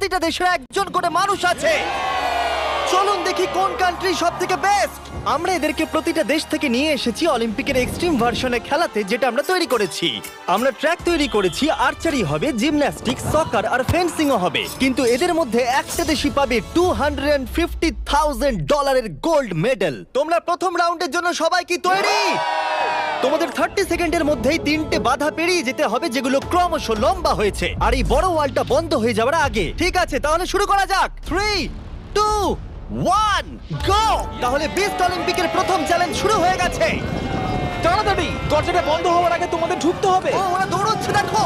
প্রতিটা দেশে একজন করে মানুষ আছে। চলুন দেখি কোন কান্ট্রি সবথেকে বেস্ট। আমরা এদেরকে প্রতিটা দেশ থেকে নিয়ে এসেছি অলিম্পিকের এক্সট্রিম ভার্সনে খেলাতে, যেটা আমরা তৈরি করেছি। আমরা ট্র্যাক তৈরি করেছি, আর্চারি হবে, জিমন্যাস্টিক্স, সকার আর ফেন্সিংও হবে। কিন্তু এদের মধ্যে একটা দেশই পাবে $250,000 গোল্ড মেডেল। তোমরা প্রথম রাউন্ডের জন্য সবাই কি তৈরি? তোমাদের 30 সেকেন্ডের মধ্যেই 3টে বাধা পেরিয়ে যেতে হবে, যেগুলো ক্রমশ লম্বা হয়েছে, আর এই বড় ওয়ালটা বন্ধ হয়ে যাওয়ার আগে। ঠিক আছে, তাহলে শুরু করা যাক। 3, 2, 1, গো! তাহলে বিস্ট অলিম্পিকের প্রথম চ্যালেঞ্জ শুরু হয়ে গেছে। তাড়াতাড়ি, দরজাটা বন্ধ হওয়ার আগে তোমাদের ঢুকতে হবে। ও, ওরা দৌড়চ্ছে, দেখো,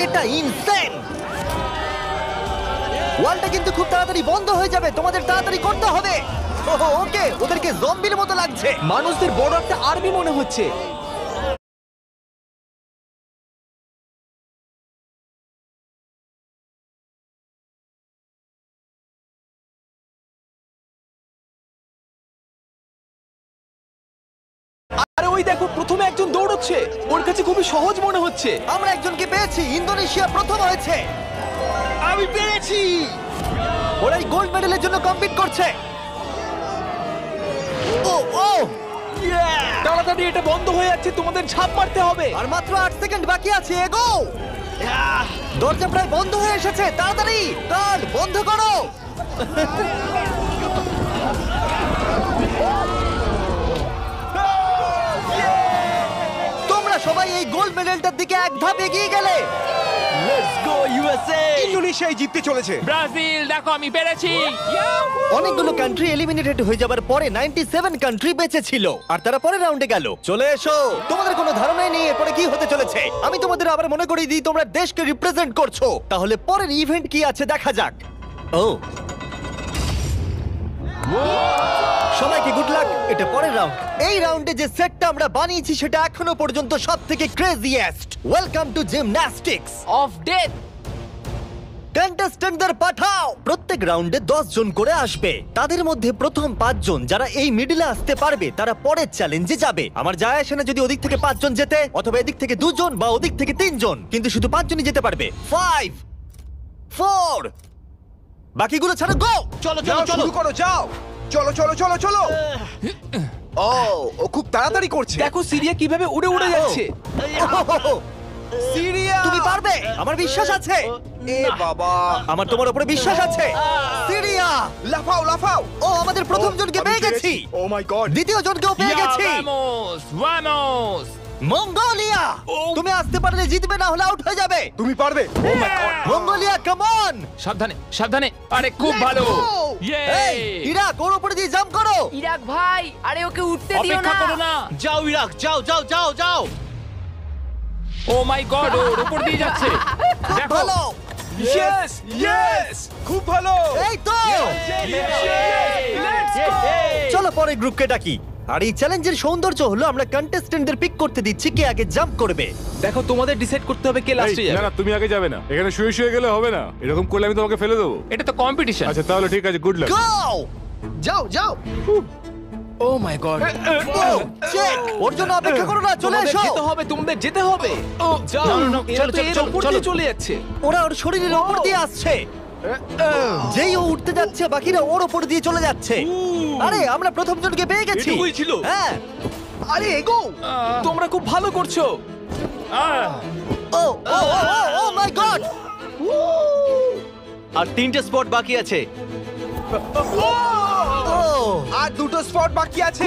এটা ইনসেন। ওয়ালটা কিন্তু খুব তাড়াতাড়ি বন্ধ হয়ে যাবে, তোমাদের তাড়াতাড়ি করতে হবে। ওকে, ওদেরকে জম্বির মতো লাগছে। মানুষদের বড় একটা আর্মি মনে হচ্ছে। আরে ওই দেখো, প্রথমে একজন দৌড়চ্ছে, ওর কাছে খুবই সহজ মনে হচ্ছে। আমরা একজনকে পেয়েছি, ইন্দোনেশিয়া প্রথম হয়েছে। আমি পেরেছি। ওরা এই গোল্ড মেডেলের জন্য কম্পিট করছে। ও ও, তাড়াতাড়ি, এটা বন্ধ হয়ে যাচ্ছে, তোমাদের ঝাঁপ মারতে হবে। আর মাত্র 8 সেকেন্ড বাকি আছে, এগো। দরজা প্রায় বন্ধ হয়ে এসেছে, তাড়াতাড়ি কাল বন্ধ করো। তোমরা সবাই এই গোল্ড মেডেলটার দিকে এক ধাপ এগিয়ে গেলে। Let's go USA. ইন্দোনেশিয়ায় জিততে চলেছে। ব্রাজিল, দেখো আমি পেরেছি। অনেকগুলো কান্ট্রি এলিমিনেটেড হয়ে যাবার পরে 97 কান্ট্রি বেঁচে ছিল, আর তারা পরের রাউন্ডে গেল। চলে এসো, তোমাদের কোনো ধারণাই নেই এরপরে কি হতে চলেছে। আমি তোমাদের আবার মনে করিয়ে দিই, তোমরা দেশকে রিপ্রেজেন্ট করছো। তাহলে পরের ইভেন্ট কি আছে দেখা যাক। ও, সবাইকে গুড লাক। এটা পরের রাউন্ড। এই রাউন্ডে যে সেটটা আমরা বানিয়েছি সেটা এখনো পর্যন্ত সবথেকে craziest. Welcome to gymnastics of death. কন্টেস্টেন্টদের পাঠাও। প্রত্যেক রাউন্ডে 10 জন করে আসবে। তাদের মধ্যে প্রথম 5 জন যারা এই মিডলে আসতে পারবে তারা পরের চ্যালেঞ্জে যাবে। আমার যায় আসে না যদি ওদিক থেকে 5 জন যেতে, অথবা এদিক থেকে 2 জন বা ওদিক থেকে 3 জন, কিন্তু শুধু 5 জনই যেতে পারবে। 5, 4, বাকিগুলো ছাড়ো, গো! চলো চলো শুরু করো, যাও। চলো চলো চলো চলো। ও খুব তাড়াতাড়ি করছে। দেখো সিরিয়া কিভাবে উড়ে উড়ে যাচ্ছে। সিরিয়া, তুমি পারবে, আমার বিশ্বাস আছে। এ বাবা, আমার তোমার উপরে বিশ্বাস আছে। সিরিয়া, লাফাও লাফাও। ও, আমাদের প্রথম জনকে আমি পেয়ে গেছি। ও মাই গড। দ্বিতীয় জনকেও পেয়ে গেছি। Vamos, vamos. মঙ্গোলিয়া, তুমি আসতে পারলে জিতবে, না হলে আউট হয়ে যাবে। তুমি পারবে। Oh my god. Mongolia, come on. সাবধানে, সাবধানে। আরে খুব ভালো। এই, ইরাক, ওর উপরে দিয়ে জাম্প করো। ইরাক ভাই, আরে ওকে উঠতে দিও অপেক্ষা না। করো না। যাও ইরাক, যাও যাও যাও যাও। ও মাই গড, ওর উপর দিয়ে যাচ্ছে। দেখো। ভালো, ইয়েস ইয়েস, খুব ভালো। এই তো। চলো পরে গ্রুপকে ডাকি। আর এই চ্যালেঞ্জের সৌন্দর্য হলো আমরা কন্টেস্টেন্টদের পিক করতে দিচ্ছি কে আগে জাম্প করবে। দেখো, তোমাদের ডিসাইড করতে হবে কে লাস্টে এই, না যাবে। না, তুমি আগে যাবে না। এখানে শুয়ে শুয়ে গেলে হবে না। এরকম করলে আমি তোমাকে ফেলে দেবো। এটা তো কম্পিটিশন। আচ্ছা তাহলে ঠিক আছে, গুড লাক। গো! যাও যাও। ও মাই গড। O, check. ওর জন্য অপেক্ষা করো না, চলে তোমাদের এসো। যেতে হবে, তোমাদের যেতে হবে। ও যাও, না, না, না, এরা চলো, তো এর চলো, উপর চলো। দিয়ে চলে যাচ্ছে। ওরা ওর শরীরের উপর দিয়ে আসছে। যেই ও উঠতে যাচ্ছে, বাকিরা ওর উপর দিয়ে চলে যাচ্ছে। আরে আমরা প্রথম জনকে পেয়ে গেছি। এটুকুই ছিল? হ্যাঁ। আরে এগো। তোমরা খুব ভালো করছো। ও ও ও মাই গড। আর 3টে স্পট বাকি আছে। ও, আর 2টো স্পট বাকি আছে।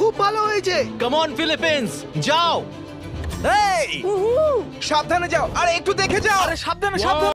খুব ভালো হয়েছে। কাম অন ফিলিপিন্স, যাও। এই, সাবধানে যাও, আর একটু দেখে যাও। আরে সাবধানে সাবধানে।